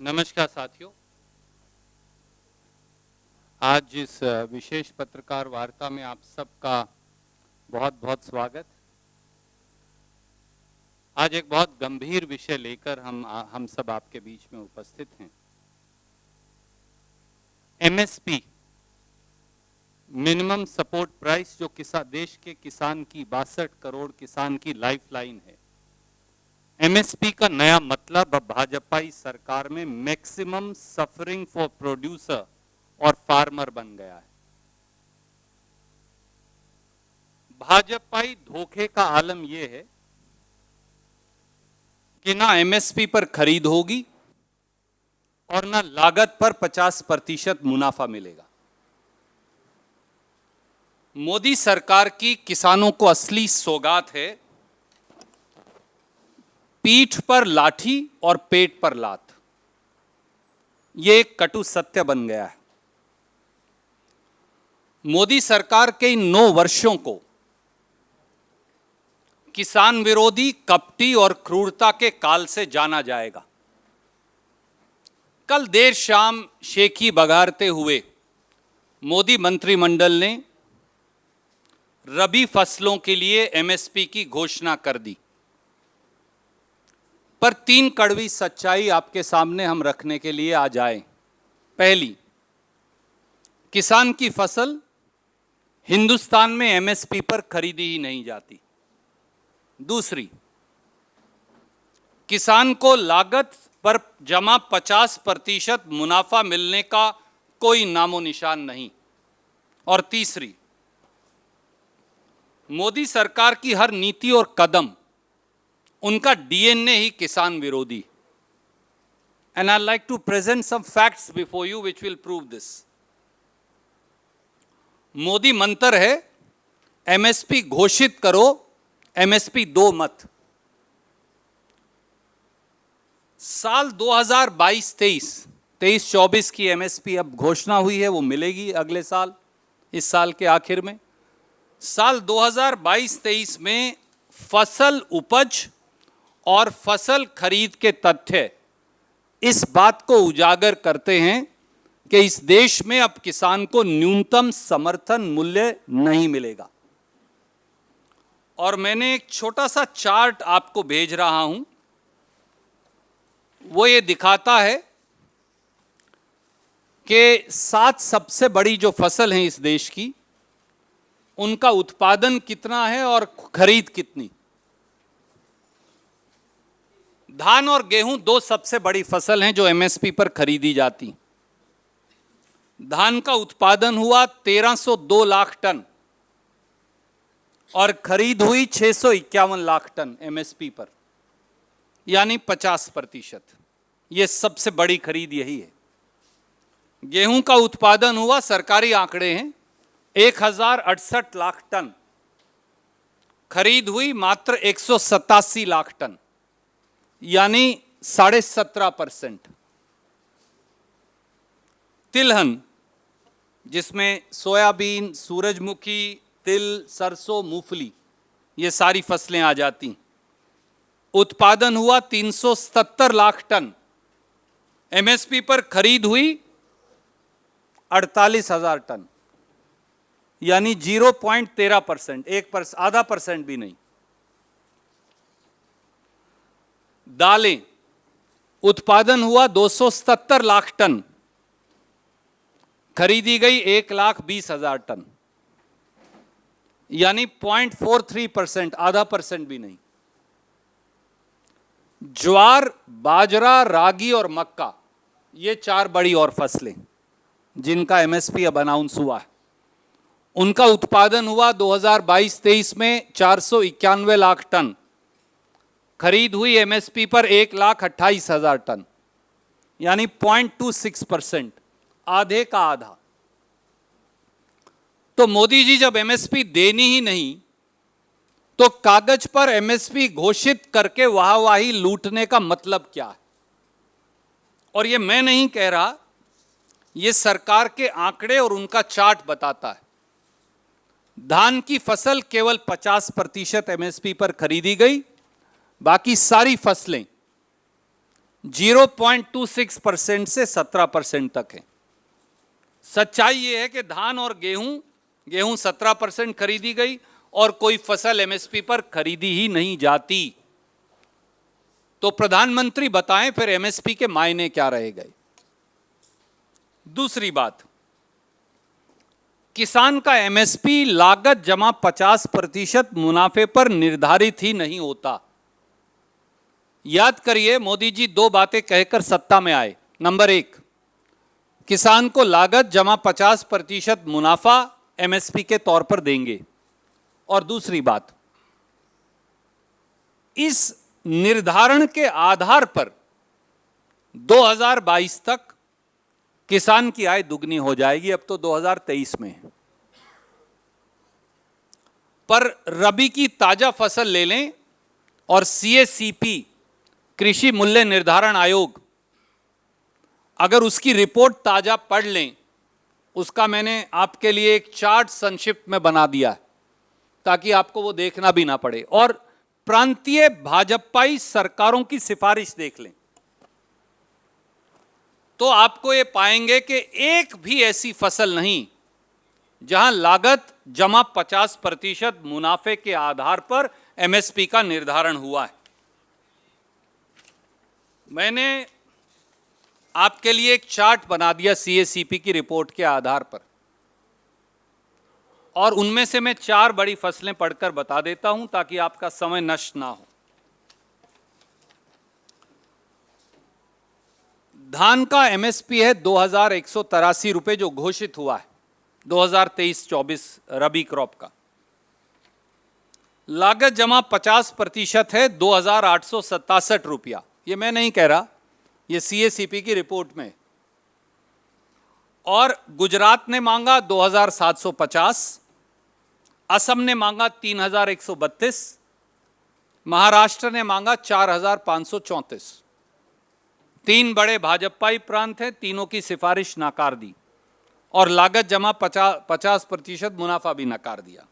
नमस्कार साथियों, आज इस विशेष पत्रकार वार्ता में आप सबका बहुत बहुत स्वागत। आज एक बहुत गंभीर विषय लेकर हम सब आपके बीच में उपस्थित हैं। एमएसपी, मिनिमम सपोर्ट प्राइस, जो देश के किसान की 62 करोड़ किसान की लाइफलाइन है। एमएसपी का नया मतलब अब भाजपाई सरकार में मैक्सिमम सफरिंग फॉर प्रोड्यूसर और फार्मर बन गया है। भाजपाई धोखे का आलम यह है कि ना एमएसपी पर खरीद होगी और ना लागत पर 50% मुनाफा मिलेगा। मोदी सरकार की किसानों को असली सौगात है पीठ पर लाठी और पेट पर लात। यह एक कटु सत्य बन गया है। मोदी सरकार के इन 9 वर्षों को किसान विरोधी, कपटी और क्रूरता के काल से जाना जाएगा। कल देर शाम शेखी बघारते हुए मोदी मंत्रिमंडल ने रबी फसलों के लिए एमएसपी की घोषणा कर दी। पर 3 कड़वी सच्चाई आपके सामने हम रखने के लिए आज आए। पहली, किसान की फसल हिंदुस्तान में एमएसपी पर खरीदी ही नहीं जाती। दूसरी, किसान को लागत पर जमा 50% मुनाफा मिलने का कोई नामो निशान नहीं। और तीसरी, मोदी सरकार की हर नीति और कदम, उनका डीएनए ही किसान विरोधी। And I like to present some facts before you which will prove this. Modi मंत्र है एमएसपी घोषित करो, एमएसपी दो मत। साल 2022-23 की एमएसपी अब घोषणा हुई है, वो मिलेगी अगले साल, इस साल के आखिर में। साल 2022-23 में फसल उपज और फसल खरीद के तथ्य इस बात को उजागर करते हैं कि इस देश में अब किसान को न्यूनतम समर्थन मूल्य नहीं मिलेगा। और मैंने एक छोटा सा चार्ट आपको भेज रहा हूं, वो ये दिखाता है कि 7 सबसे बड़ी जो फसल हैं इस देश की, उनका उत्पादन कितना है और खरीद कितनी। धान और गेहूं 2 सबसे बड़ी फसल हैं जो एमएसपी पर खरीदी जाती। धान का उत्पादन हुआ 1302 लाख टन और खरीद हुई 651 लाख टन एमएसपी पर, यानी 50%। यह सबसे बड़ी खरीद यही है। गेहूं का उत्पादन हुआ, सरकारी आंकड़े हैं, 1068 लाख टन, खरीद हुई मात्र 187 लाख टन, यानी 17.5%। तिलहन, जिसमें सोयाबीन, सूरजमुखी, तिल, सरसों, मूंगफली, ये सारी फसलें आ जाती, उत्पादन हुआ 370 लाख टन, एमएसपी पर खरीद हुई 48,000 टन, यानी 0.13%, 0.5% भी नहीं। दालें, उत्पादन हुआ 277 लाख टन, खरीदी गई 1,20,000 टन, यानी 0.43%, 0.5% भी नहीं। ज्वार, बाजरा, रागी और मक्का, ये 4 बड़ी और फसलें जिनका एमएसपी अब अनाउंस हुआ है, उनका उत्पादन हुआ 2022-23 में 491 लाख टन, खरीद हुई एमएसपी पर 1,28,000 टन, यानी 0.26%, आधे का आधा। तो मोदी जी जब एमएसपी देनी ही नहीं, तो कागज पर एमएसपी घोषित करके वाहवाही लूटने का मतलब क्या है? और ये मैं नहीं कह रहा, ये सरकार के आंकड़े और उनका चार्ट बताता है। धान की फसल केवल 50% एमएसपी पर खरीदी गई, बाकी सारी फसलें 0.26% से 17% तक है। सच्चाई यह है कि धान और गेहूं 17% खरीदी गई और कोई फसल एमएसपी पर खरीदी ही नहीं जाती। तो प्रधानमंत्री बताएं फिर एमएसपी के मायने क्या रह गए। दूसरी बात, किसान का एमएसपी लागत जमा 50% मुनाफे पर निर्धारित ही नहीं होता। याद करिए, मोदी जी दो बातें कहकर सत्ता में आए। नंबर एक, किसान को लागत जमा 50% मुनाफा एमएसपी के तौर पर देंगे। और दूसरी बात, इस निर्धारण के आधार पर 2022 तक किसान की आय दुगनी हो जाएगी। अब तो 2023 में है, पर रबी की ताजा फसल ले लें और सीएसीपी कृषि मूल्य निर्धारण आयोग, अगर उसकी रिपोर्ट ताजा पढ़ लें, उसका मैंने आपके लिए एक चार्ट संक्षिप्त में बना दिया है ताकि आपको वो देखना भी ना पड़े, और प्रांतीय भाजपाई सरकारों की सिफारिश देख लें तो आपको ये पाएंगे कि एक भी ऐसी फसल नहीं जहां लागत जमा 50% मुनाफे के आधार पर एमएसपी का निर्धारण हुआ है। मैंने आपके लिए एक चार्ट बना दिया सीएसीपी की रिपोर्ट के आधार पर, और उनमें से मैं 4 बड़ी फसलें पढ़कर बता देता हूं ताकि आपका समय नष्ट ना हो। धान का एमएसपी है 2183 रुपए जो घोषित हुआ है 2023-24 रबी क्रॉप का। लागत जमा 50% है 2867 रुपया। ये मैं नहीं कह रहा, ये सीएसीपी की रिपोर्ट में। और गुजरात ने मांगा 2750, असम ने मांगा 3132, महाराष्ट्र ने मांगा 4534। 3 बड़े भाजपाई प्रांत हैं, तीनों की सिफारिश नकार दी और लागत जमा 50% मुनाफा भी नकार दिया।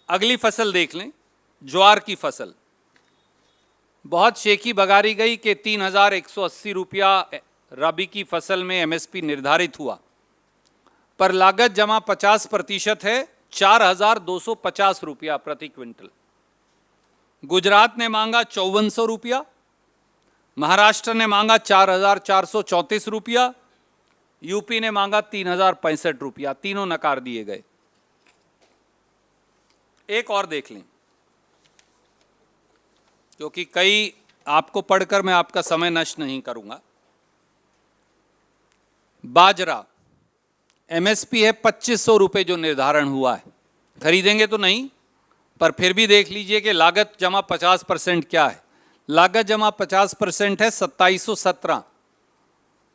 अगली फसल देख लें, ज्वार की फसल। बहुत शेखी बगारी गई कि 3180 रुपया रबी की फसल में एमएसपी निर्धारित हुआ, पर लागत जमा 50% है 4250 रुपया प्रति क्विंटल। गुजरात ने मांगा 5400 रुपया, महाराष्ट्र ने मांगा 4434 रुपया, यूपी ने मांगा 3065 रुपया। तीनों नकार दिए गए। एक और देख लें, क्योंकि कई आपको पढ़कर मैं आपका समय नष्ट नहीं करूंगा। बाजरा एमएसपी है 2500 रुपए जो निर्धारण हुआ है। खरीदेंगे तो नहीं, पर फिर भी देख लीजिए कि लागत जमा 50% क्या है। लागत जमा 50% है 2717।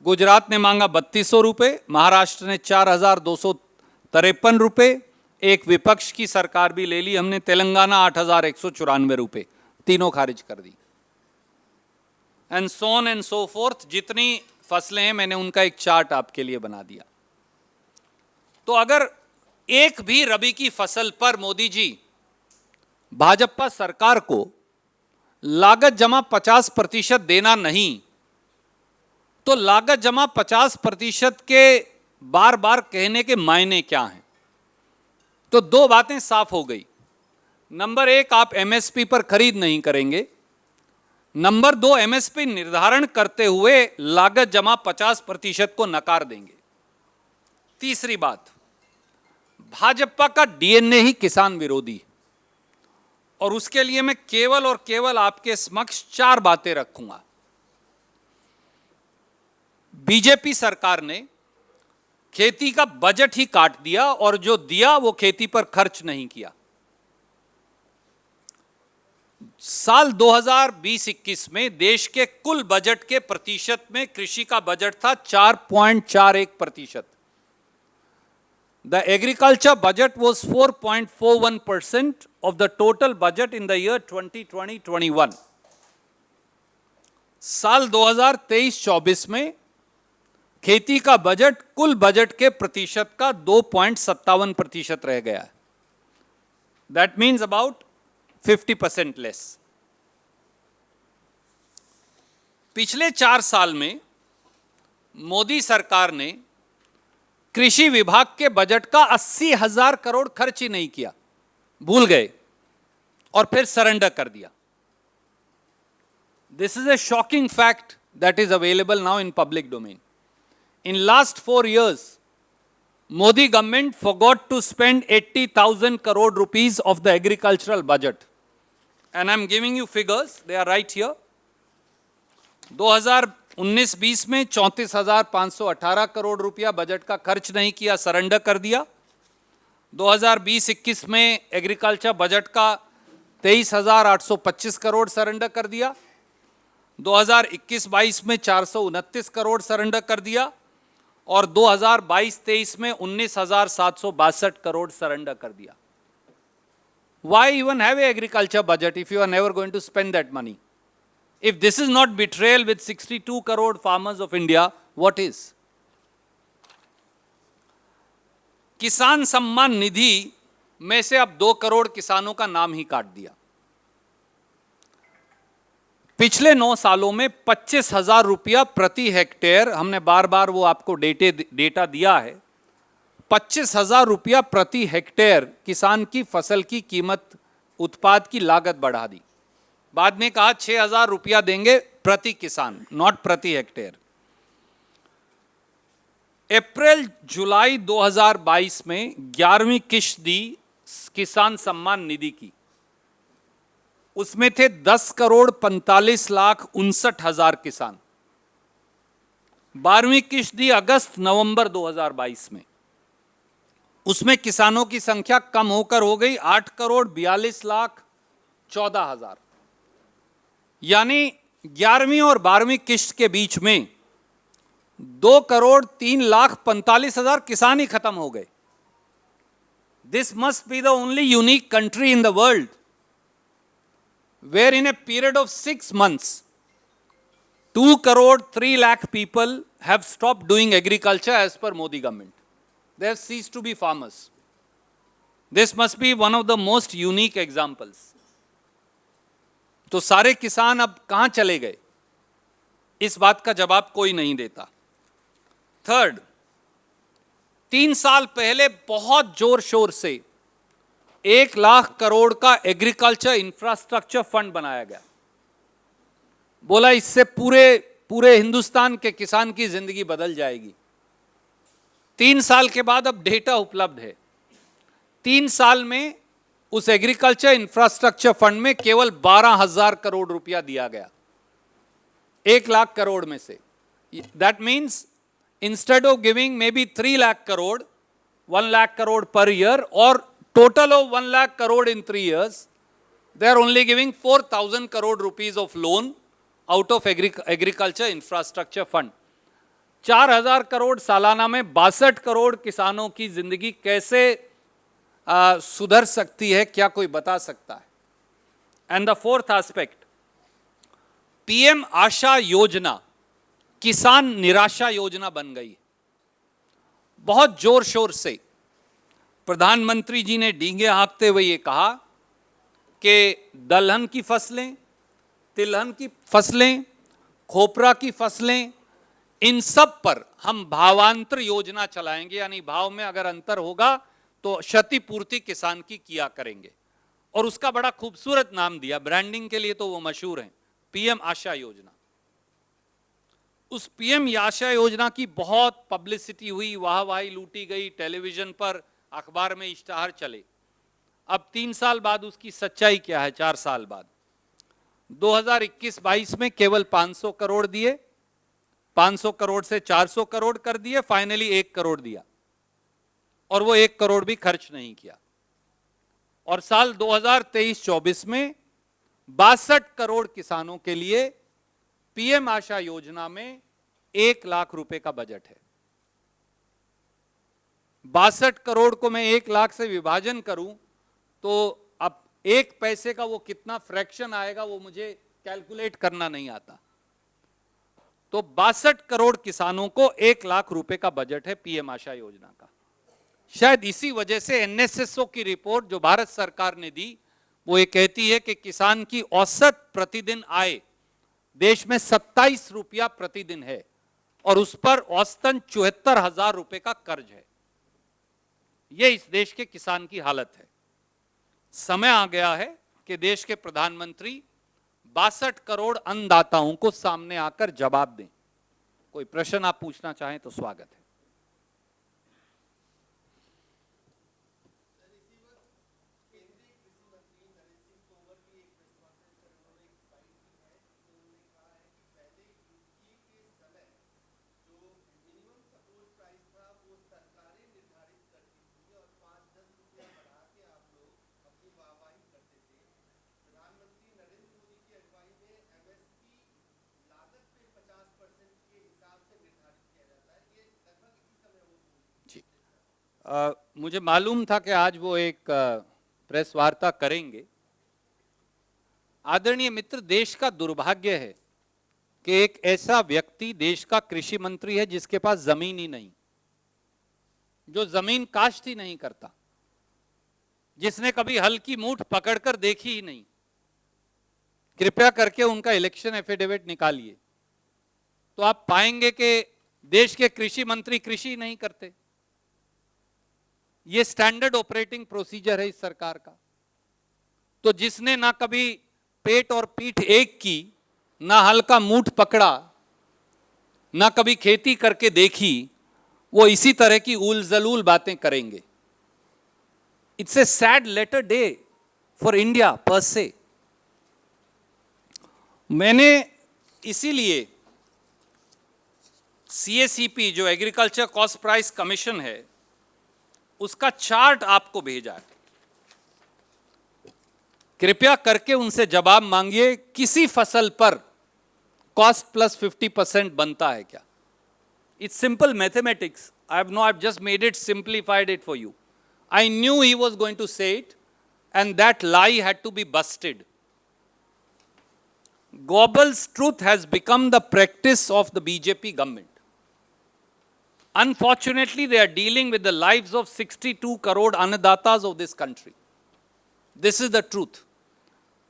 गुजरात ने मांगा 3200 रुपए, महाराष्ट्र ने 4253 रुपए, एक विपक्ष की सरकार भी ले ली हमने, तेलंगाना 8194 रुपए। तीनों खारिज कर दी। And so on and so forth. जितनी फसलें हैं मैंने उनका एक चार्ट आपके लिए बना दिया। तो अगर एक भी रबी की फसल पर मोदी जी भाजपा सरकार को लागत जमा 50% देना नहीं, तो लागत जमा 50% के बार बार कहने के मायने क्या हैं? तो 2 बातें साफ हो गई। नंबर 1, आप एमएसपी पर खरीद नहीं करेंगे। नंबर 2, एमएसपी निर्धारण करते हुए लागत जमा 50% को नकार देंगे। तीसरी बात, भाजपा का डीएनए ही किसान विरोधी, और उसके लिए मैं केवल और केवल आपके समक्ष 4 बातें रखूंगा। बीजेपी सरकार ने खेती का बजट ही काट दिया और जो दिया वो खेती पर खर्च नहीं किया। साल 2020-21 में देश के कुल बजट के प्रतिशत में कृषि का बजट था 4.41%। The agriculture budget was 4.41% of the total budget in the year 2020-21. साल 2023-24 में खेती का बजट कुल बजट के प्रतिशत का 2.57% रह गया है। That means about 50% less. पिछले 4 साल में मोदी सरकार ने कृषि विभाग के बजट का 80,000 करोड़ खर्च ही नहीं किया, भूल गए और फिर सरेंडर कर दिया। This is a shocking fact that is available now in public domain. In last 4 years, Modi government forgot to spend 80,000 crore rupees of the agricultural budget. And I'm giving you figures, they are right here. 2019-20 में 34,518 करोड़ रुपया budget का खर्च नहीं किया, surrender कर दिया। 2020-21 में agriculture budget का 23,825 करोड़ सरेंडर कर दिया। 2021-22 में 429 करोड़ सरेंडर कर दिया और 2022-23 में 19,762 करोड़ सरेंडर कर दिया। Why even have a agriculture budget if you are never going to spend that money? If this is not betrayal with 62 crore farmers of India, what is? किसान सम्मान निधि में से अब 2 करोड़ किसानों का नाम ही काट दिया। पिछले 9 सालों में 25,000 रुपया प्रति हेक्टेयर, हमने बार बार वो आपको डेटा दिया है, 25,000 रुपया प्रति हेक्टेयर किसान की फसल की कीमत, उत्पाद की लागत बढ़ा दी। बाद में कहा 6,000 रुपया देंगे प्रति किसान, नॉट प्रति हेक्टेयर। अप्रैल जुलाई 2022 में 11वीं किश्त दी किसान सम्मान निधि की, उसमें थे 10,45,59,60,000 किसान। 12वीं किश्त दी अगस्त नवंबर 2022 में, उसमें किसानों की संख्या कम होकर हो गई 8,42,14,000। यानी 11वीं और 12वीं किश्त के बीच में 2,03,45,000 किसान ही खत्म हो गए। This must be the only unique country in the world where in a period of 6 months 2,03,00,000 people have stopped doing agriculture as per Modi government. They have ceased to be farmers. This must be one of the most unique examples. तो सारे किसान अब कहां चले गए, इस बात का जवाब कोई नहीं देता। थर्ड, 3 साल पहले बहुत जोर शोर से 1 लाख करोड़ का एग्रीकल्चर इंफ्रास्ट्रक्चर फंड बनाया गया। बोला इससे पूरे हिंदुस्तान के किसान की जिंदगी बदल जाएगी। 3 साल के बाद अब डेटा उपलब्ध है। 3 साल में उस एग्रीकल्चर इंफ्रास्ट्रक्चर फंड में केवल 12,000 करोड़ रुपया दिया गया 1 लाख करोड़ में से। That means instead of giving may be 3 lakh crore, 1 lakh crore per year और total of 1 lakh crore in 3 years, they are only giving 4,000 crore rupees of loan out of agriculture infrastructure fund. 4,000 crore सालाना में 62 करोड़ किसानों की जिंदगी कैसे सुधर सकती है, क्या कोई बता सकता है? And the fourth aspect, PM Aasha योजना किसान निराशा योजना बन गई। बहुत जोर शोर से प्रधानमंत्री जी ने डींगे हाँकते हुए ये कहा कि दलहन की फसलें, तिलहन की फसलें, खोपरा की फसलें, इन सब पर हम भावांतर योजना चलाएंगे, यानी भाव में अगर अंतर होगा तो क्षतिपूर्ति किसान की किया करेंगे। और उसका बड़ा खूबसूरत नाम दिया, ब्रांडिंग के लिए तो वो मशहूर हैं, पीएम आशा योजना। उस पीएम आशा योजना की बहुत पब्लिसिटी हुई, वाहवाही लूटी गई, टेलीविजन पर, अखबार में इश्तहार चले। अब 3 साल बाद उसकी सच्चाई क्या है? 4 साल बाद 2021-22 में केवल 500 करोड़ दिए, 500 करोड़ से 400 करोड़ कर दिए, फाइनली 1 करोड़ दिया और वो 1 करोड़ भी खर्च नहीं किया। और साल 2023-24 में 62 करोड़ किसानों के लिए पीएम आशा योजना में 1 लाख रुपए का बजट है। 62 करोड़ को मैं 1 लाख से विभाजन करूं तो अब 1 पैसे का वो कितना फ्रैक्शन आएगा वो मुझे कैलकुलेट करना नहीं आता। तो 62 करोड़ किसानों को 1 लाख रुपए का बजट है पीएम आशा योजना का। शायद इसी वजह से एनएसएसओ की रिपोर्ट जो भारत सरकार ने दी वो ये कहती है कि किसान की औसत प्रतिदिन आय देश में 27 रुपया प्रतिदिन है और उस पर औसतन 74,000 रुपए का कर्ज है। यह इस देश के किसान की हालत है। समय आ गया है कि देश के प्रधानमंत्री 62 करोड़ अन्नदाताओं को सामने आकर जवाब दें। कोई प्रश्न आप पूछना चाहें तो स्वागत है। मुझे मालूम था कि आज वो एक प्रेस वार्ता करेंगे। आदरणीय मित्र, देश का दुर्भाग्य है कि एक ऐसा व्यक्ति देश का कृषि मंत्री है जिसके पास जमीन ही नहीं, जो जमीन काश्त ही नहीं करता, जिसने कभी हल की मूठ पकड़कर देखी ही नहीं। कृपया करके उनका इलेक्शन एफिडेविट निकालिए तो आप पाएंगे कि देश के कृषि मंत्री कृषि ही नहीं करते। ये स्टैंडर्ड ऑपरेटिंग प्रोसीजर है इस सरकार का। तो जिसने ना कभी पेट और पीठ एक की, ना हल का मूठ पकड़ा, ना कभी खेती करके देखी, वो इसी तरह की उल जलूल बातें करेंगे। It's a sad letter day for India पर से। मैंने इसीलिए CACP जो एग्रीकल्चर कॉस्ट प्राइस कमीशन है उसका चार्ट आपको भेजा है। कृपया करके उनसे जवाब मांगिए, किसी फसल पर कॉस्ट प्लस 50% बनता है क्या? It's simple mathematics. I just made it, simplified it for you. I knew he was going to say it and that lie had to be busted. Goebbels' truth has become the practice of the BJP government. Unfortunately, they are dealing with the lives of 62 crore annadatas of this country. This is the truth.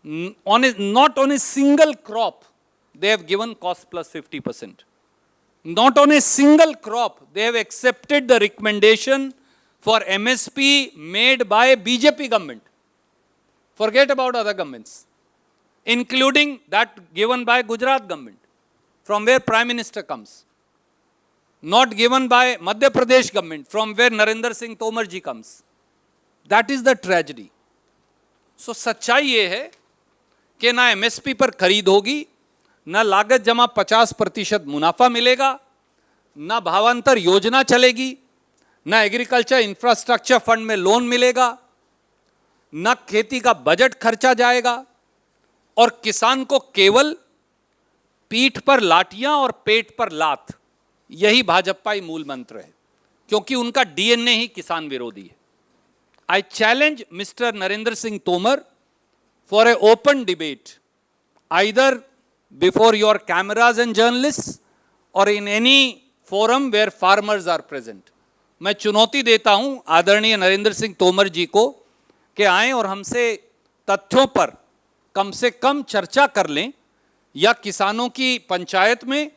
Not on a single crop, they have given cost plus 50%. Not on a single crop, they have accepted the recommendation for MSP made by BJP government. Forget about other governments, including that given by Gujarat government, from where Prime Minister comes. Not given by Madhya Pradesh government, from where Narendra Singh Tomar ji comes. That is the tragedy. So सच्चाई ये है कि ना MSP पर खरीद होगी, ना लागत जमा 50% मुनाफा मिलेगा, ना भावांतर योजना चलेगी, ना एग्रीकल्चर इंफ्रास्ट्रक्चर फंड में लोन मिलेगा, ना खेती का बजट खर्चा जाएगा, और किसान को केवल पीठ पर लाठियां और पेट पर लात, यही भाजपाई मूल मंत्र है, क्योंकि उनका DNA ही किसान विरोधी है। I challenge Mr. Narendra Singh Tomar for an open debate, either before your cameras and journalists or in any forum where farmers are present. मैं चुनौती देता हूं आदरणीय नरेंद्र सिंह तोमर जी को कि आएं और हमसे तथ्यों पर कम से कम चर्चा कर लें, या किसानों की पंचायत में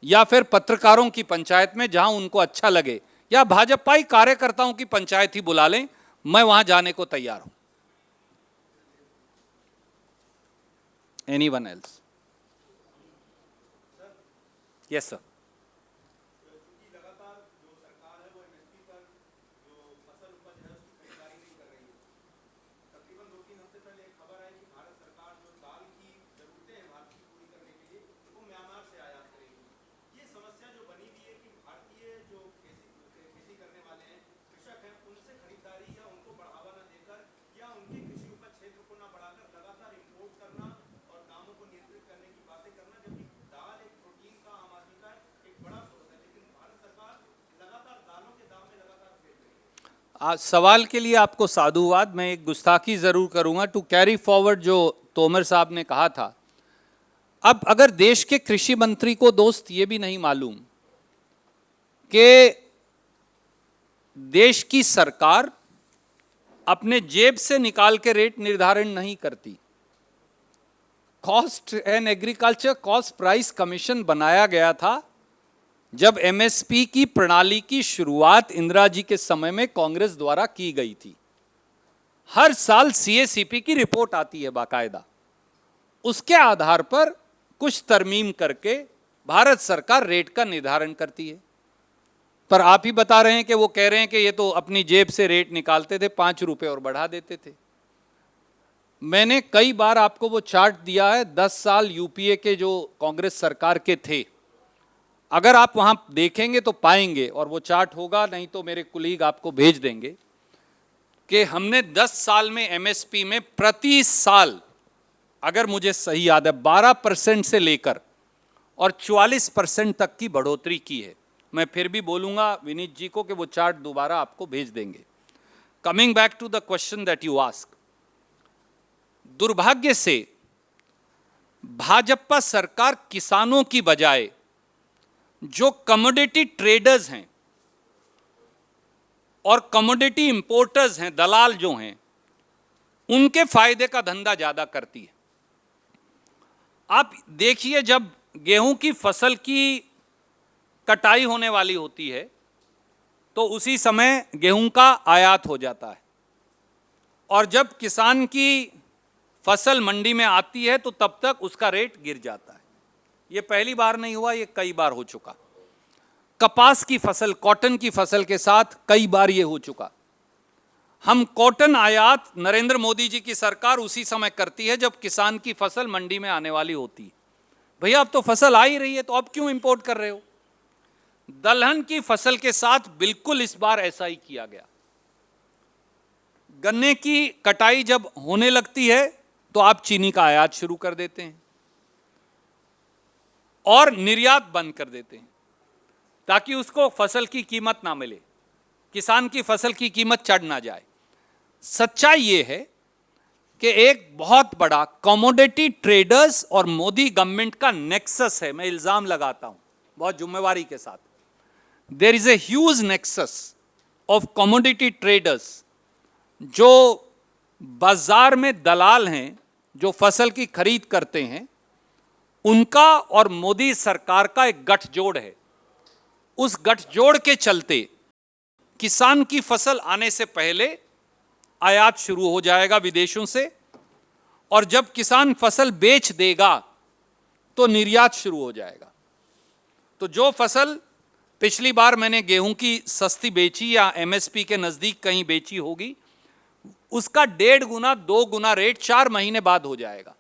या फिर पत्रकारों की पंचायत में, जहां उनको अच्छा लगे, या भाजपाई कार्यकर्ताओं की पंचायत ही बुला लें, मैं वहां जाने को तैयार हूं। Anyone else? Yes, sir. आज सवाल के लिए आपको साधुवाद। मैं एक गुस्ताखी जरूर करूंगा टू कैरी फॉरवर्ड जो तोमर साहब ने कहा था। अब अगर देश के कृषि मंत्री को दोस्त ये भी नहीं मालूम कि देश की सरकार अपने जेब से निकाल के रेट निर्धारण नहीं करती, cost and agriculture cost price commission बनाया गया था जब एमएसपी की प्रणाली की शुरुआत इंदिरा जी के समय में कांग्रेस द्वारा की गई थी। हर साल सीएसीपी की रिपोर्ट आती है बाकायदा, उसके आधार पर कुछ तरमीम करके भारत सरकार रेट का निर्धारण करती है। पर आप ही बता रहे हैं कि वो कह रहे हैं कि ये तो अपनी जेब से रेट निकालते थे, 5 रुपए और बढ़ा देते थे। मैंने कई बार आपको वो चार्ट दिया है, 10 साल यूपीए के जो कांग्रेस सरकार के थे, अगर आप वहां देखेंगे तो पाएंगे, और वो चार्ट होगा, नहीं तो मेरे कुलीग आपको भेज देंगे, कि हमने 10 साल में एमएसपी में प्रति साल, अगर मुझे सही याद है, 12% से लेकर और 44% तक की बढ़ोतरी की है। मैं फिर भी बोलूंगा विनीत जी को कि वो चार्ट दोबारा आपको भेज देंगे। Coming back to the question that you ask, दुर्भाग्य से भाजपा सरकार किसानों की बजाय जो कमोडिटी ट्रेडर्स हैं और कमोडिटी इंपोर्टर्स हैं, दलाल जो हैं, उनके फायदे का धंधा ज्यादा करती है। आप देखिए, जब गेहूं की फसल की कटाई होने वाली होती है तो उसी समय गेहूं का आयात हो जाता है, और जब किसान की फसल मंडी में आती है तो तब तक उसका रेट गिर जाता है। ये पहली बार नहीं हुआ, ये कई बार हो चुका। कपास की फसल, कॉटन की फसल के साथ कई बार ये हो चुका। हम कॉटन आयात नरेंद्र मोदी जी की सरकार उसी समय करती है जब किसान की फसल मंडी में आने वाली होती है। भैया अब तो फसल आ ही रही है, तो अब क्यों इंपोर्ट कर रहे हो? दलहन की फसल के साथ बिल्कुल इस बार ऐसा ही किया गया। गन्ने की कटाई जब होने लगती है तो आप चीनी का आयात शुरू कर देते हैं और निर्यात बंद कर देते हैं ताकि उसको फसल की कीमत ना मिले, किसान की फसल की कीमत चढ़ ना जाए। सच्चाई ये है कि एक बहुत बड़ा कमोडिटी ट्रेडर्स और मोदी गवर्नमेंट का नेक्सस है। मैं इल्जाम लगाता हूं बहुत जिम्मेवारी के साथ, there is a huge nexus of commodity traders, जो बाजार में दलाल हैं, जो फसल की खरीद करते हैं, उनका और मोदी सरकार का एक गठजोड़ है। उस गठजोड़ के चलते किसान की फसल आने से पहले आयात शुरू हो जाएगा विदेशों से, और जब किसान फसल बेच देगा तो निर्यात शुरू हो जाएगा। तो जो फसल पिछली बार मैंने गेहूं की सस्ती बेची या एमएसपी के नजदीक कहीं बेची होगी, उसका 1.5 गुना 2 गुना रेट 4 महीने बाद हो जाएगा।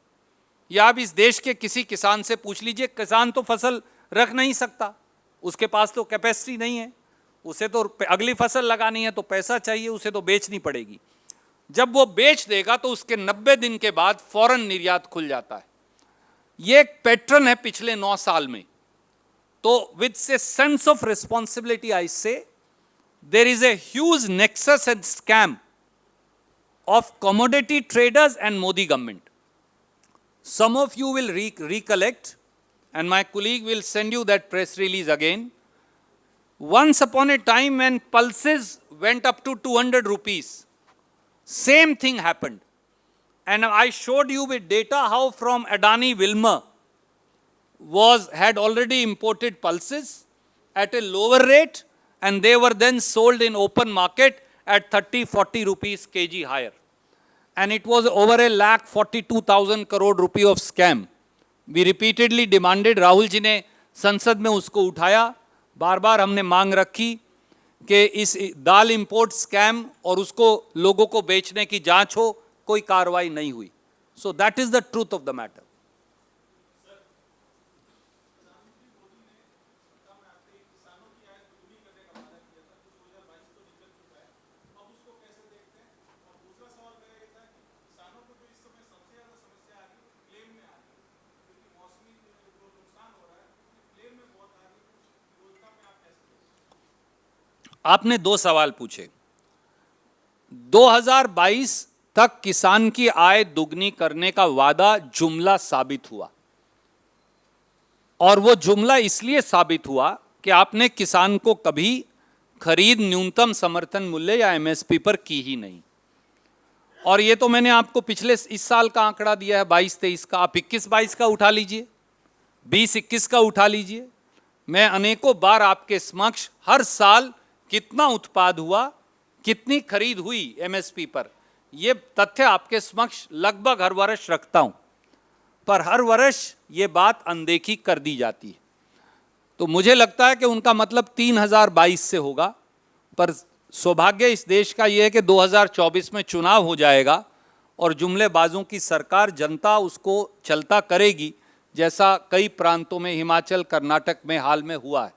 या आप इस देश के किसी किसान से पूछ लीजिए, किसान तो फसल रख नहीं सकता, उसके पास तो कैपेसिटी नहीं है, उसे तो अगली फसल लगानी है तो पैसा चाहिए, उसे तो बेचनी पड़ेगी। जब वो बेच देगा तो उसके 90 दिन के बाद फौरन निर्यात खुल जाता है। ये एक पैटर्न है पिछले 9 साल में। तो with a sense of responsibility I say there is a huge nexus and scam of commodity traders and Modi government. Some of you will recollect, and my colleague will send you that press release again. Once upon a time when pulses went up to 200 rupees, same thing happened. And I showed you with data how from Adani Wilmar had already imported pulses at a lower rate, and they were then sold in open market at 30-40 rupees kg higher, and it was over 1,42,000 crore rupee of scam. We repeatedly demanded, Rahul ji ने संसद में उसको उठाया, बार बार हमने मांग रखी कि इस दाल इंपोर्ट स्कैम और उसको लोगों को बेचने की जांच हो, कोई कार्रवाई नहीं हुई। So that is the truth of the matter. आपने 2 सवाल पूछे। 2022 तक किसान की आय दुगनी करने का वादा जुमला साबित हुआ, और वो जुमला इसलिए साबित हुआ कि आपने किसान को कभी खरीद न्यूनतम समर्थन मूल्य या एमएसपी पर की ही नहीं। और ये तो मैंने आपको पिछले इस साल का आंकड़ा दिया है 22-23 का, आप 21-22 का उठा लीजिए, 20-21 का उठा लीजिए। मैं अनेकों बार आपके समक्ष हर साल कितना उत्पाद हुआ, कितनी खरीद हुई एमएसपी पर, ये तथ्य आपके समक्ष लगभग हर वर्ष रखता हूं, पर हर वर्ष ये बात अनदेखी कर दी जाती है। तो मुझे लगता है कि उनका मतलब 3022 से होगा, पर सौभाग्य इस देश का ये है कि 2024 में चुनाव हो जाएगा और जुमलेबाजों की सरकार, जनता उसको चलता करेगी, जैसा कई प्रांतों में, हिमाचल, कर्नाटक में हाल में हुआ है।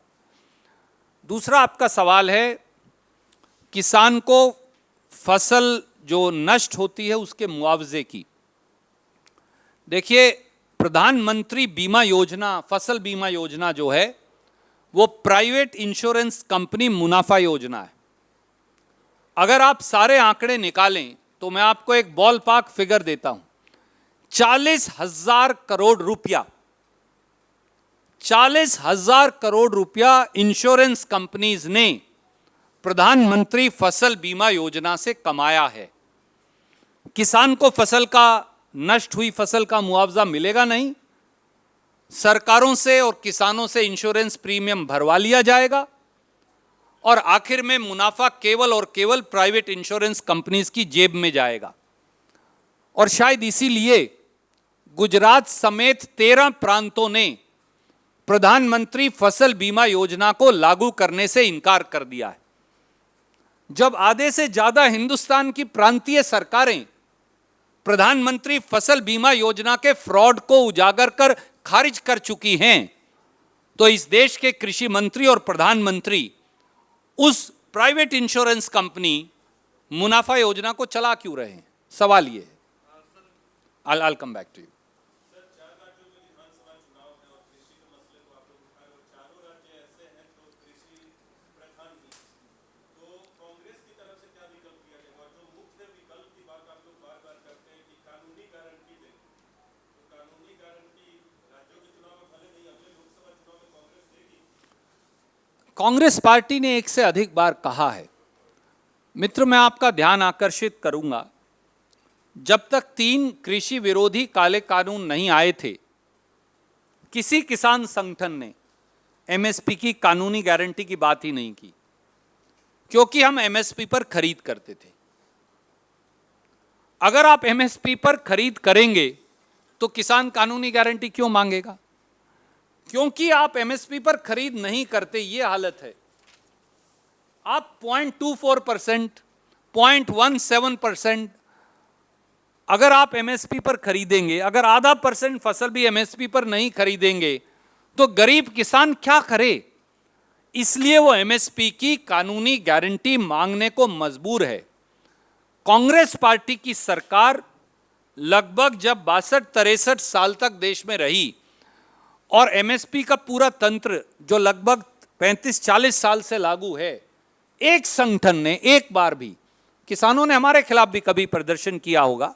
दूसरा आपका सवाल है किसान को फसल जो नष्ट होती है उसके मुआवजे की। देखिए, प्रधानमंत्री बीमा योजना, फसल बीमा योजना जो है वो प्राइवेट इंश्योरेंस कंपनी मुनाफा योजना है। अगर आप सारे आंकड़े निकालें तो मैं आपको एक बॉल पार्क फिगर देता हूं, 40,000 करोड़ रुपया, 40,000 करोड़ रुपया इंश्योरेंस कंपनीज ने प्रधानमंत्री फसल बीमा योजना से कमाया है। किसान को फसल का, नष्ट हुई फसल का मुआवजा मिलेगा नहीं, सरकारों से और किसानों से इंश्योरेंस प्रीमियम भरवा लिया जाएगा और आखिर में मुनाफा केवल और केवल प्राइवेट इंश्योरेंस कंपनीज की जेब में जाएगा। और शायद इसीलिए गुजरात समेत 13 प्रांतों ने प्रधानमंत्री फसल बीमा योजना को लागू करने से इनकार कर दिया है। जब आधे से ज्यादा हिंदुस्तान की प्रांतीय सरकारें प्रधानमंत्री फसल बीमा योजना के फ्रॉड को उजागर कर खारिज कर चुकी हैं, तो इस देश के कृषि मंत्री और प्रधानमंत्री उस प्राइवेट इंश्योरेंस कंपनी मुनाफा योजना को चला क्यों रहे हैं? सवाल ये है। I'll come back to you. Congress party ने एक से अधिक बार कहा है, मित्र मैं आपका ध्यान आकर्षित करूंगा, जब तक 3 कृषि विरोधी काले कानून नहीं आए थे, किसी किसान संगठन ने एमएसपी की कानूनी गारंटी की बात ही नहीं की, क्योंकि हम एमएसपी पर खरीद करते थे। अगर आप एमएसपी पर खरीद करेंगे तो किसान कानूनी गारंटी क्यों मांगेगा? क्योंकि आप एमएसपी पर खरीद नहीं करते, ये हालत है। आप 0.24%, 0.17% अगर आप एमएसपी पर खरीदेंगे, अगर आधा % फसल भी एमएसपी पर नहीं खरीदेंगे तो गरीब किसान क्या करे? इसलिए वो एमएसपी की कानूनी गारंटी मांगने को मजबूर है। कांग्रेस पार्टी की सरकार लगभग जब 62-63 साल तक देश में रही और एमएसपी का पूरा तंत्र जो लगभग 35-40 साल से लागू है, एक संगठन ने एक बार भी, किसानों ने हमारे खिलाफ भी कभी प्रदर्शन किया होगा,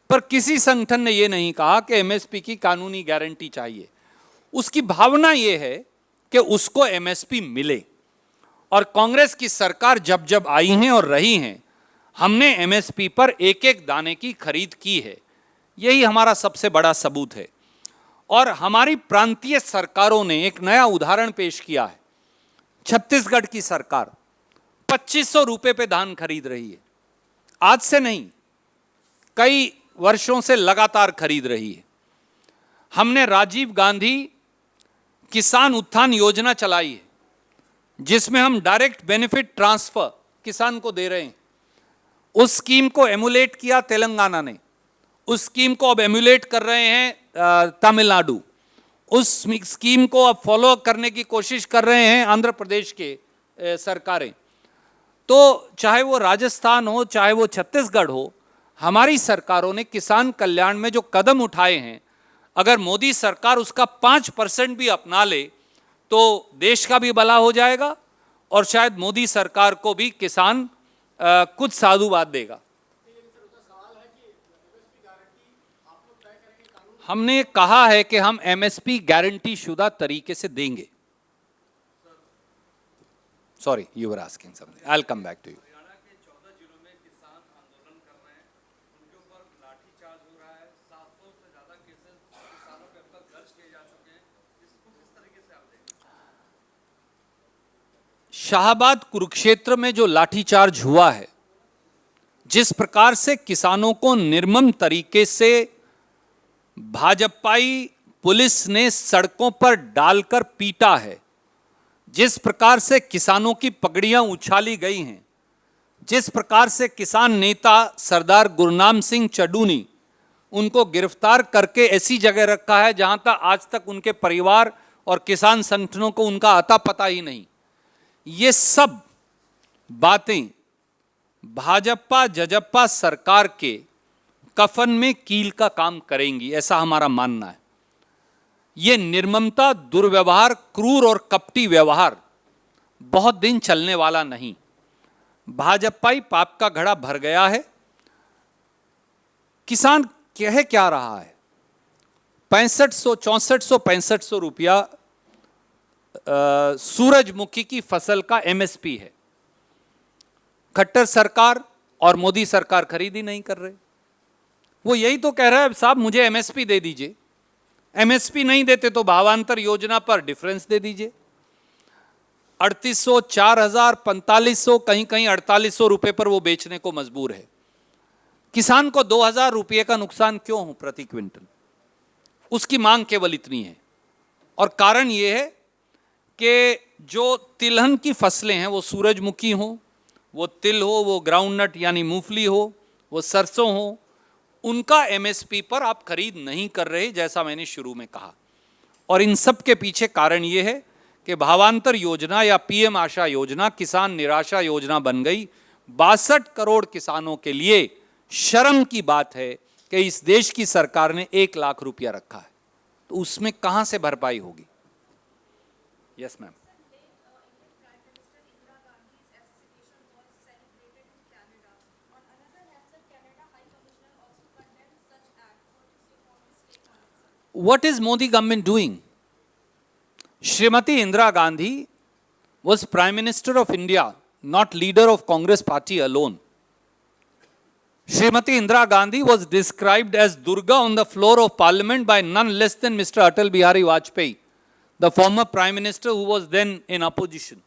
पर किसी संगठन ने यह नहीं कहा कि एमएसपी की कानूनी गारंटी चाहिए। उसकी भावना यह है कि उसको एमएसपी मिले। और कांग्रेस की सरकार जब जब आई हैं और रही हैं, हमने एमएसपी पर एक एक दाने की खरीद की है। यही हमारा सबसे बड़ा सबूत है। और हमारी प्रांतीय सरकारों ने एक नया उदाहरण पेश किया है। छत्तीसगढ़ की सरकार 2500 रुपए पे धान खरीद रही है, आज से नहीं, कई वर्षों से लगातार खरीद रही है। हमने राजीव गांधी किसान उत्थान योजना चलाई है, जिसमें हम डायरेक्ट बेनिफिट ट्रांसफर किसान को दे रहे हैं। उस स्कीम को एमुलेट किया तेलंगाना ने, उस स्कीम को अब एमुलेट कर रहे हैं तमिलनाडु, उस स्कीम को अब फॉलो करने की कोशिश कर रहे हैं आंध्र प्रदेश के सरकारें। तो चाहे वो राजस्थान हो, चाहे वो छत्तीसगढ़ हो, हमारी सरकारों ने किसान कल्याण में जो कदम उठाए हैं, अगर मोदी सरकार उसका 5% भी अपना ले तो देश का भी भला हो जाएगा और शायद मोदी सरकार को भी किसान कुछ साधुवाद देगा। हमने कहा है कि हम एमएसपी गारंटी शुदा तरीके से देंगे। Sorry, you were asking something, I will come back to you. Haryana के 14 जिलों में किसान आंदोलन कर रहे हैं शाहाबाद कुरुक्षेत्र में जो लाठीचार्ज हुआ है, जिस प्रकार से किसानों को निर्मम तरीके से भाजपाई पुलिस ने सड़कों पर डालकर पीटा है, जिस प्रकार से किसानों की पगड़ियां उछाली गई हैं, जिस प्रकार से किसान नेता सरदार गुरनाम सिंह चड्डू उनको गिरफ्तार करके ऐसी जगह रखा है जहां तक आज तक उनके परिवार और किसान संगठनों को उनका अता पता ही नहीं। ये सब बातें भाजपा जजप्पा सरकार के कफन में कील का काम करेंगी, ऐसा हमारा मानना है। ये निर्ममता, दुर्व्यवहार, क्रूर और कपटी व्यवहार बहुत दिन चलने वाला नहीं। भाजपाई पाप का घड़ा भर गया है। किसान कह क्या रहा है? 6500, 6400, 6500 रुपया सूरजमुखी की फसल का एमएसपी है। खट्टर सरकार और मोदी सरकार खरीदी नहीं कर रहे। वो यही तो कह रहा है, साहब मुझे एमएसपी दे दीजिए। एमएसपी नहीं देते तो भावांतर योजना पर डिफरेंस दे दीजिए। 3800, 4000, 4500, कहीं कहीं 4800 रुपए पर वो बेचने को मजबूर है। किसान को 2000 रुपये का नुकसान क्यों हो प्रति क्विंटल? उसकी मांग केवल इतनी है। और कारण यह है कि जो तिलहन की फसलें हैं, वो सूरजमुखी हो, वो तिल हो, वो ग्राउंडनट यानी मूंगफली हो, वो सरसों हो, उनका एमएसपी पर आप खरीद नहीं कर रहे, जैसा मैंने शुरू में कहा। और इन सब के पीछे कारण ये है कि भावांतर योजना या पीएम आशा योजना किसान निराशा योजना बन गई। 62 करोड़ किसानों के लिए शर्म की बात है कि इस देश की सरकार ने 1 लाख रुपया रखा है, तो उसमें कहां से भरपाई होगी? Yes ma'am. What is Modi government doing? Srimati Indira Gandhi was Prime Minister of India, not leader of Congress party alone. Srimati Indira Gandhi was described as Durga on the floor of parliament by none less than Mr. Atal Bihari Vajpayee, the former Prime Minister who was then in opposition.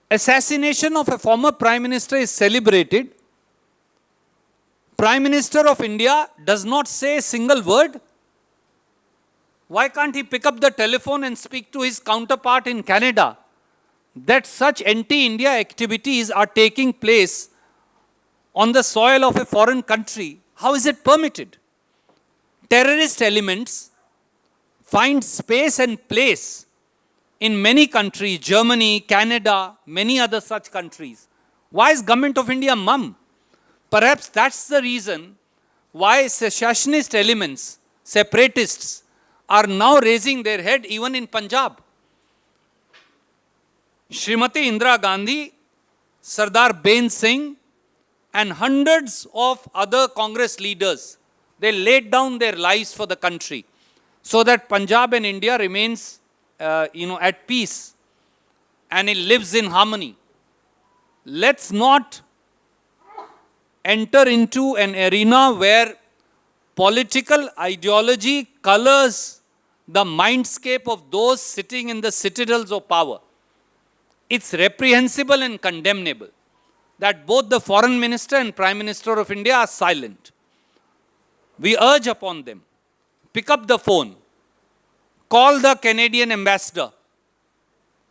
Assassination of a former Prime Minister is celebrated. Prime Minister of India does not say a single word. Why can't he pick up the telephone and speak to his counterpart in Canada that such anti-India activities are taking place on the soil of a foreign country? How is it permitted? Terrorist elements find space and place in many countries, Germany, Canada, many other such countries. Why is government of India mum? Perhaps that's the reason why secessionist elements, separatists, are now raising their head even in Punjab. Srimati Indira Gandhi, Sardar Bain Singh, and hundreds of other Congress leaders, they laid down their lives for the country so that Punjab and India remains, at peace and it lives in harmony. Let's not enter into an arena where political ideology colors the mindscape of those sitting in the citadels of power. It's reprehensible and condemnable that both the Foreign Minister and Prime Minister of India are silent. We urge upon them, pick up the phone, call the Canadian ambassador,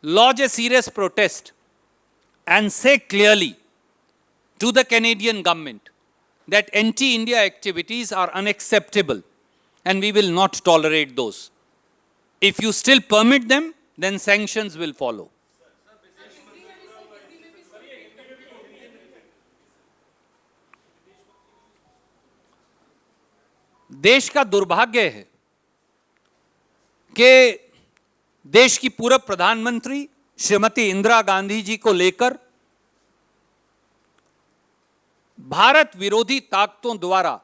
lodge a serious protest, and say clearly to the Canadian government that anti-India activities are unacceptable and we will not tolerate those. If you still permit them, then sanctions will follow. देश का दुर्भाग्य है कि देश की पूर्व प्रधानमंत्री श्रीमती इंदिरा गांधी जी को लेकर भारत विरोधी ताकतों द्वारा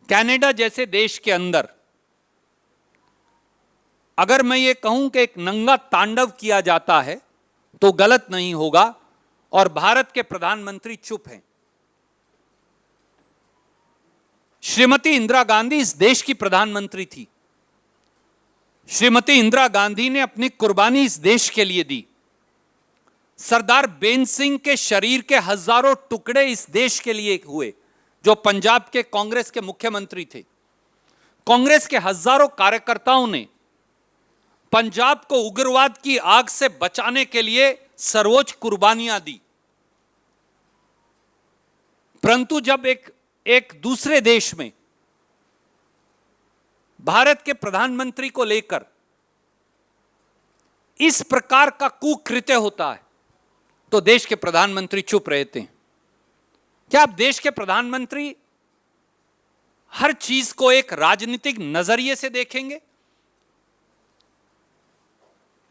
कनाडा जैसे देश के अंदर, अगर मैं ये कहूं कि एक नंगा तांडव किया जाता है तो गलत नहीं होगा, और भारत के प्रधानमंत्री चुप हैं। श्रीमती इंदिरा गांधी इस देश की प्रधानमंत्री थी। श्रीमती इंदिरा गांधी ने अपनी कुर्बानी इस देश के लिए दी। सरदार बेन सिंह के शरीर के हजारों टुकड़े इस देश के लिए हुए, जो पंजाब के कांग्रेस के मुख्यमंत्री थे। कांग्रेस के हजारों कार्यकर्ताओं ने पंजाब को उग्रवाद की आग से बचाने के लिए सर्वोच्च कुर्बानियां दी। परंतु जब एक दूसरे देश में भारत के प्रधानमंत्री को लेकर इस प्रकार का कुकृत्य होता है तो देश के प्रधानमंत्री चुप रहते हैं। क्या आप देश के प्रधानमंत्री हर चीज को एक राजनीतिक नजरिए से देखेंगे?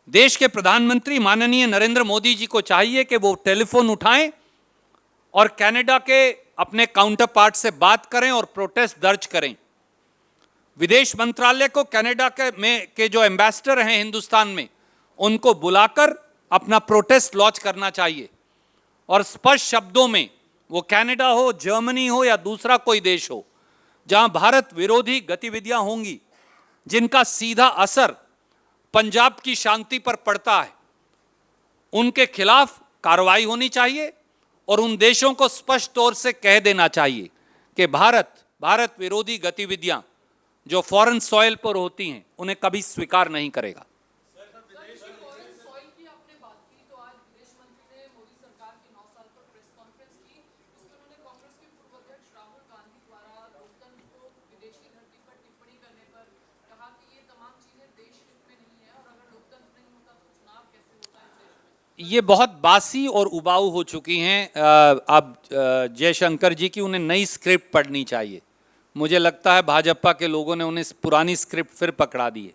देश के प्रधानमंत्री माननीय नरेंद्र मोदी जी को चाहिए कि वो टेलीफोन उठाएं और कनाडा के अपने काउंटर पार्ट से बात करें और प्रोटेस्ट दर्ज करें। विदेश मंत्रालय को कनाडा के जो एम्बेसडर हैं हिंदुस्तान में, उनको बुलाकर अपना प्रोटेस्ट लॉन्च करना चाहिए और स्पष्ट शब्दों में, वो कनाडा हो, जर्मनी हो या दूसरा कोई देश हो, जहां भारत विरोधी गतिविधियां होंगी जिनका सीधा असर पंजाब की शांति पर पड़ता है, उनके खिलाफ कार्रवाई होनी चाहिए और उन देशों को स्पष्ट तौर से कह देना चाहिए कि भारत विरोधी गतिविधियां जो फॉरेन सॉइल पर होती हैं उन्हें कभी स्वीकार नहीं करेगा। ये बहुत बासी और उबाऊ हो चुकी हैं। अब जयशंकर जी की उन्हें नई स्क्रिप्ट पढ़नी चाहिए। मुझे लगता है भाजपा के लोगों ने उन्हें पुरानी स्क्रिप्ट फिर पकड़ा दी है।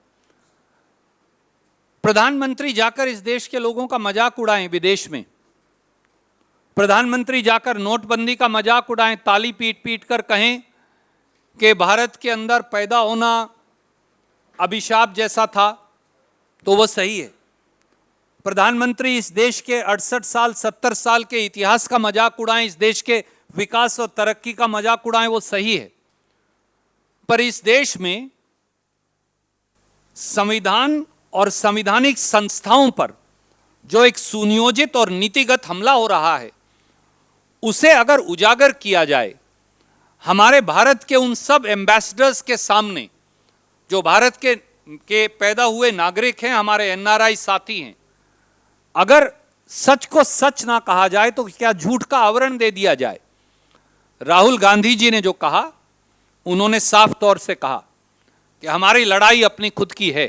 प्रधानमंत्री जाकर इस देश के लोगों का मजाक उड़ाएं विदेश में, प्रधानमंत्री जाकर नोटबंदी का मजाक उड़ाएं, ताली पीट पीट कर कहें कि भारत के अंदर पैदा होना अभिशाप जैसा था, तो वो सही है। प्रधानमंत्री इस देश के 68 साल 70 साल के इतिहास का मजाक उड़ाएं, इस देश के विकास और तरक्की का मजाक उड़ाएं, वो सही है। पर इस देश में संविधान और संवैधानिक संस्थाओं पर जो एक सुनियोजित और नीतिगत हमला हो रहा है, उसे अगर उजागर किया जाए हमारे भारत के उन सब एम्बेसडर्स के सामने जो भारत के पैदा हुए नागरिक हैं, हमारे एनआरआई साथी हैं, अगर सच को सच ना कहा जाए तो क्या झूठ का आवरण दे दिया जाए। राहुल गांधी जी ने जो कहा, उन्होंने साफ तौर से कहा कि हमारी लड़ाई अपनी खुद की है,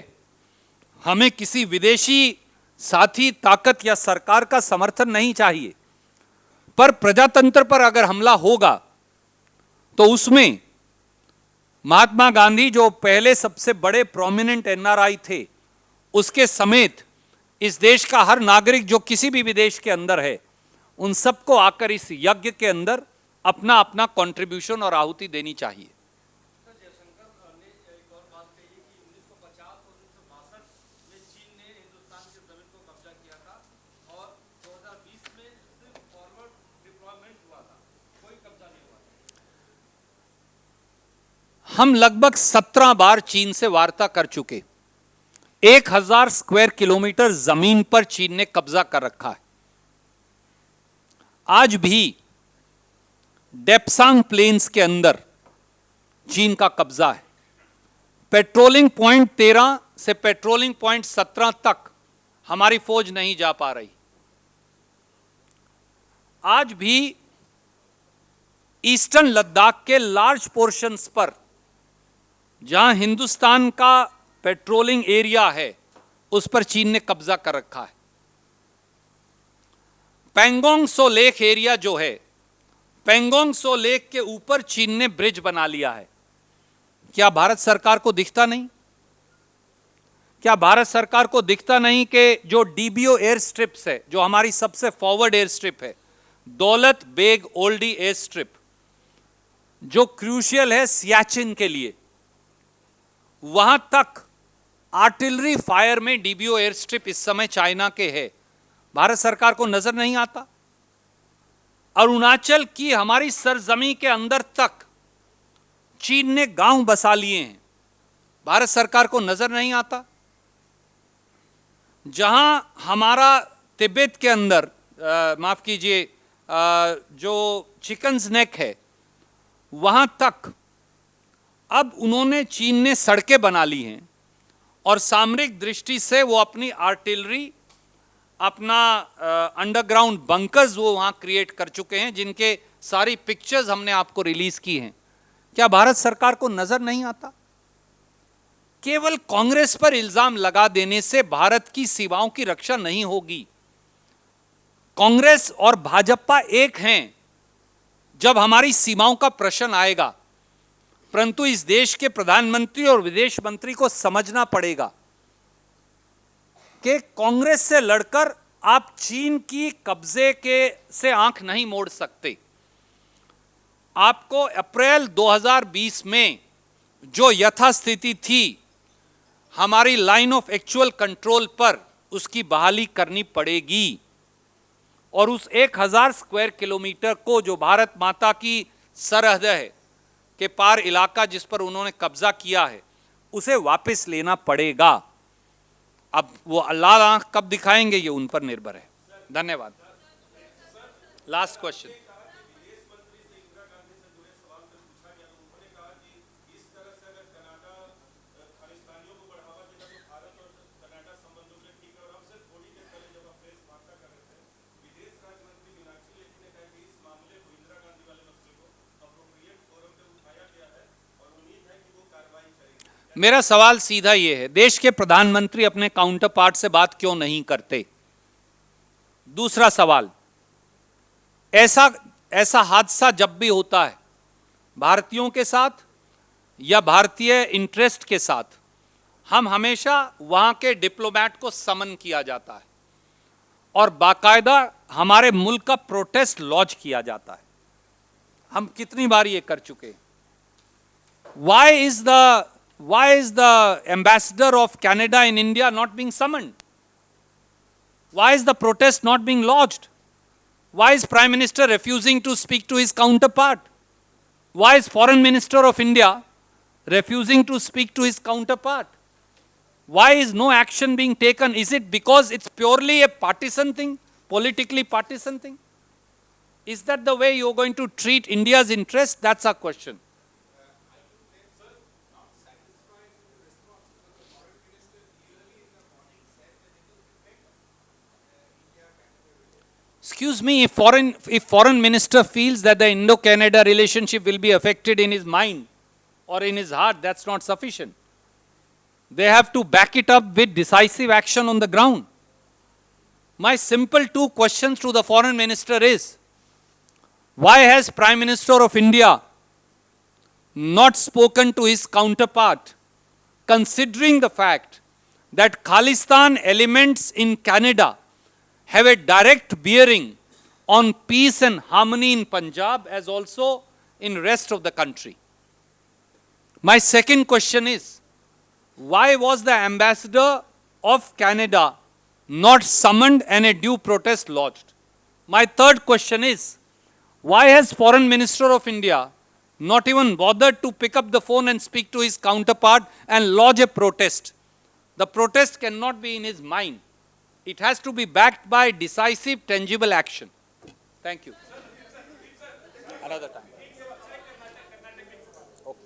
हमें किसी विदेशी साथी, ताकत या सरकार का समर्थन नहीं चाहिए। पर प्रजातंत्र पर अगर हमला होगा तो उसमें महात्मा गांधी जो पहले सबसे बड़े प्रोमिनेंट एनआरआई थे, उसके समेत इस देश का हर नागरिक जो किसी भी विदेश के अंदर है, उन सबको आकर इस यज्ञ के अंदर अपना अपना कंट्रीब्यूशन और आहुति देनी चाहिए। हम लगभग 17 बार चीन से वार्ता कर चुके। 1000 स्क्वायर किलोमीटर जमीन पर चीन ने कब्जा कर रखा है। आज भी डेप्सांग प्लेन्स के अंदर चीन का कब्जा है। पेट्रोलिंग पॉइंट 13 से पेट्रोलिंग पॉइंट 17 तक हमारी फौज नहीं जा पा रही। आज भी ईस्टर्न लद्दाख के लार्ज पोर्शंस पर जहां हिंदुस्तान का पेट्रोलिंग एरिया है, उस पर चीन ने कब्जा कर रखा है। पेंगोंग सो लेक एरिया जो है, पेंगोंग सो लेक के ऊपर चीन ने ब्रिज बना लिया है। क्या भारत सरकार को दिखता नहीं? क्या भारत सरकार को दिखता नहीं कि जो डीबीओ एयर स्ट्रिप्स है, जो हमारी सबसे फॉरवर्ड एयर स्ट्रिप है, दौलत बेग ओल्डी एयर स्ट्रिप, जो क्रूशियल है सियाचिन के लिए, वहां तक आर्टिलरी फायर में डीबीओ एयर स्ट्रिप इस समय चाइना के है। भारत सरकार को नजर नहीं आता? अरुणाचल की हमारी सरजमी के अंदर तक चीन ने गांव बसा लिए हैं। भारत सरकार को नजर नहीं आता? जहां हमारा तिब्बत के अंदर माफ कीजिए जो चिकन्स नेक है वहां तक अब उन्होंने, चीन ने सड़कें बना ली हैं और सामरिक दृष्टि से वो अपनी आर्टिलरी, अपना अंडरग्राउंड बंकर्स वो वहां क्रिएट कर चुके हैं, जिनके सारी पिक्चर्स हमने आपको रिलीज की हैं। क्या भारत सरकार को नजर नहीं आता? केवल कांग्रेस पर इल्जाम लगा देने से भारत की सीमाओं की रक्षा नहीं होगी। कांग्रेस और भाजपा एक हैं जब हमारी सीमाओं का प्रश्न आएगा, परंतु इस देश के प्रधानमंत्री और विदेश मंत्री को समझना पड़ेगा कि कांग्रेस से लड़कर आप चीन की कब्जे के से आंख नहीं मोड़ सकते। आपको अप्रैल 2020 में जो यथास्थिति थी हमारी लाइन ऑफ एक्चुअल कंट्रोल पर, उसकी बहाली करनी पड़ेगी और उस 1000 स्क्वायर किलोमीटर को, जो भारत माता की सरहद है के पार इलाका जिस पर उन्होंने कब्जा किया है, उसे वापस लेना पड़ेगा। अब वो लाल आंख कब दिखाएंगे ये उन पर निर्भर है। धन्यवाद। Last question. मेरा सवाल सीधा ये है, देश के प्रधानमंत्री अपने काउंटर पार्ट से बात क्यों नहीं करते? दूसरा सवाल, ऐसा हादसा जब भी होता है भारतीयों के साथ या भारतीय इंटरेस्ट के साथ, हम हमेशा वहां के डिप्लोमैट को समन किया जाता है और बाकायदा हमारे मुल्क का प्रोटेस्ट लॉन्च किया जाता है। हम कितनी बार ये कर चुके हैं। Why is the ambassador of Canada in India not being summoned? Why is the protest not being lodged? Why is Prime Minister refusing to speak to his counterpart? Why is Foreign Minister of India refusing to speak to his counterpart? Why is no action being taken? Is it because it's purely a partisan thing, politically partisan thing? Is that the way you're going to treat India's interest? That's our question. Excuse me, if foreign minister feels that the Indo-Canada relationship will be affected in his mind or in his heart, that's not sufficient. They have to back it up with decisive action on the ground. My simple two questions to the foreign minister is, why has Prime Minister of India not spoken to his counterpart, considering the fact that Khalistan elements in Canada have a direct bearing on peace and harmony in Punjab as also in rest of the country? My second question is, why was the ambassador of Canada not summoned and a due protest lodged? My third question is, why has Foreign Minister of India not even bothered to pick up the phone and speak to his counterpart and lodge a protest? The protest cannot be in his mind. It has to be backed by decisive, tangible action. Thank you. Another time. Okay.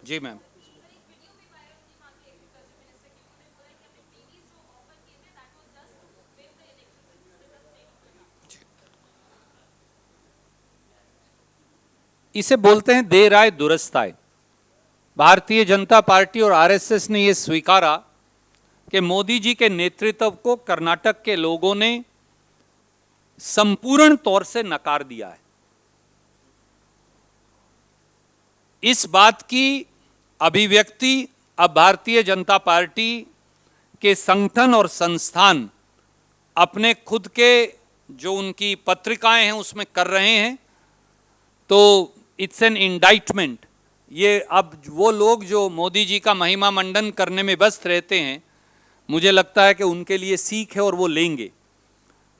जी ma'am. इसे बोलते हैं देर आए दुरुस्त आए। Bharatiya Janata party और RSS ने यह स्वीकारा कि मोदी जी के नेतृत्व को कर्नाटक के लोगों ने संपूर्ण तौर से नकार दिया है। इस बात की अभिव्यक्ति अब भारतीय जनता पार्टी के संगठन और संस्थान अपने खुद के जो उनकी पत्रिकाएं हैं उसमें कर रहे हैं। तो इट्स एन इंडाइटमेंट। ये अब वो लोग जो मोदी जी का महिमा मंडन करने में व्यस्त रहते हैं, मुझे लगता है कि उनके लिए सीख है और वो लेंगे।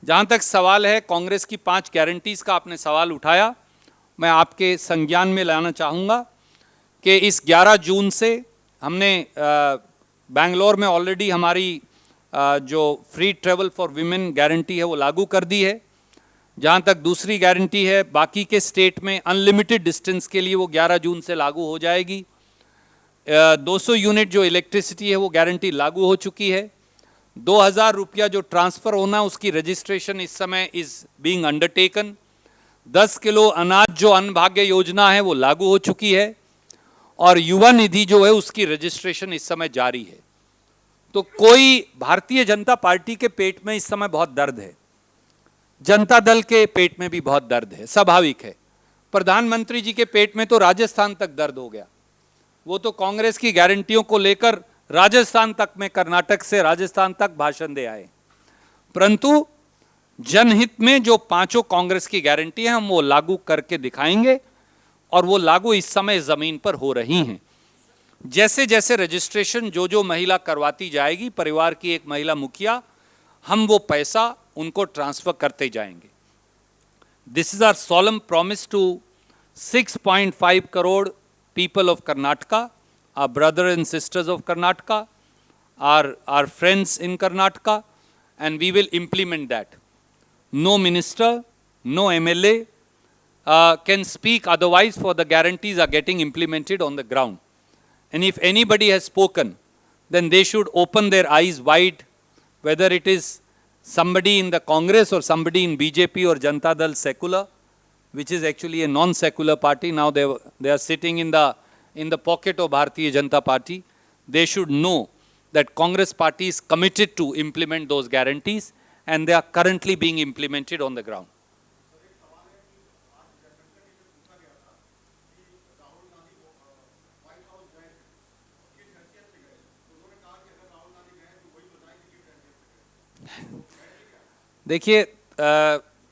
जहाँ तक सवाल है कांग्रेस की 5 गारंटीज़ का आपने सवाल उठाया, मैं आपके संज्ञान में लाना चाहूँगा कि इस 11 जून से हमने बेंगलोर में ऑलरेडी हमारी जो free travel for women guarantee है वो लागू कर दी है। जहाँ तक दूसरी गारंटी है, बाकी के स्टेट में अनलिमिटेड डिस्टेंस के लिए वो 11 जून से लागू हो जाएगी। 200 यूनिट जो इलेक्ट्रिसिटी है वो गारंटी लागू हो चुकी है। 2000 रुपया जो ट्रांसफ़र होना उसकी रजिस्ट्रेशन इस समय इज़ बीइंग अंडरटेकन। 10 किलो अनाज जो अन्न भाग्य योजना है वो लागू हो चुकी है और युवा निधि जो है उसकी रजिस्ट्रेशन इस समय जारी है। तो कोई भारतीय जनता पार्टी के पेट में इस समय बहुत दर्द है, जनता दल के पेट में भी बहुत दर्द है, स्वाभाविक है। प्रधानमंत्री जी के पेट में तो राजस्थान तक दर्द हो गया। वो तो कांग्रेस की गारंटियों को लेकर राजस्थान तक में, कर्नाटक से राजस्थान तक भाषण दे आए। परंतु जनहित में जो 5 कांग्रेस की गारंटी है हम वो लागू करके दिखाएंगे और वो लागू इस समय जमीन पर हो रही हैं। जैसे जैसे रजिस्ट्रेशन जो महिला करवाती जाएगी, परिवार की एक महिला मुखिया, हम वो पैसा उनको ट्रांसफर करते जाएंगे। This is our solemn promise to 6.5 crore people of Karnataka, our brothers and sisters of Karnataka, our friends in Karnataka, and we will implement that. No minister, no MLA can speak otherwise, for the guarantees are getting implemented on the ground. And if anybody has spoken, then they should open their eyes wide, whether it is somebody in the Congress or somebody in BJP or Janata Dal secular, which is actually a non-secular party. Now they are sitting in the pocket of Bharatiya Janata Party. They should know that Congress party is committed to implement those guarantees and they are currently being implemented on the ground. देखिए,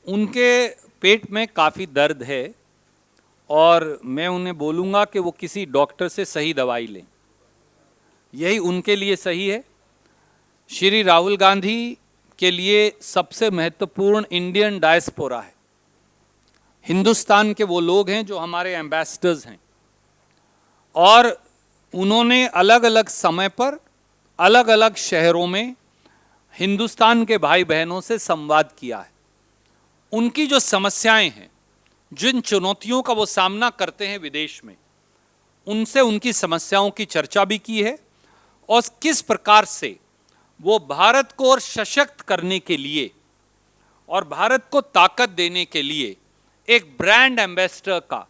उनके पेट में काफ़ी दर्द है और मैं उन्हें बोलूँगा कि वो किसी डॉक्टर से सही दवाई लें, यही उनके लिए सही है। श्री राहुल गांधी के लिए सबसे महत्वपूर्ण इंडियन डायस्पोरा है, हिंदुस्तान के वो लोग हैं जो हमारे एम्बेसडर्स हैं और उन्होंने अलग अलग समय पर अलग अलग शहरों में हिंदुस्तान के भाई बहनों से संवाद किया है। उनकी जो समस्याएं हैं, जिन चुनौतियों का वो सामना करते हैं विदेश में, उनसे उनकी समस्याओं की चर्चा भी की है और किस प्रकार से वो भारत को और सशक्त करने के लिए और भारत को ताकत देने के लिए एक ब्रांड एम्बेसडर का,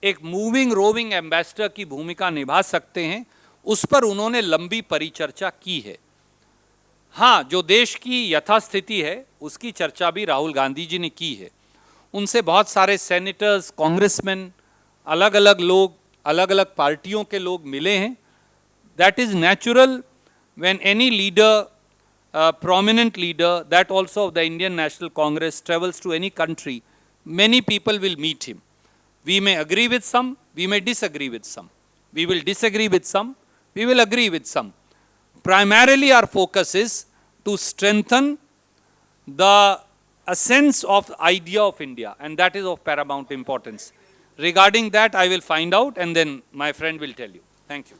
एक मूविंग रोविंग एम्बेसडर की भूमिका निभा सकते हैं, उस पर उन्होंने लंबी परिचर्चा की है। हाँ, जो देश की यथास्थिति है उसकी चर्चा भी राहुल गांधी जी ने की है। उनसे बहुत सारे सेनेटर्स, कांग्रेसमैन, अलग अलग लोग, अलग अलग पार्टियों के लोग मिले हैं। That is natural when any leader, prominent leader, that also of the Indian National Congress, travels to any country, many people will meet him. We may agree with some, we may disagree with some. We will disagree with some, we will agree with some. Primarily our focus is to strengthen the essence of the idea of India, and that is of paramount importance. Regarding that I will find out and then my friend will tell you. Thank you.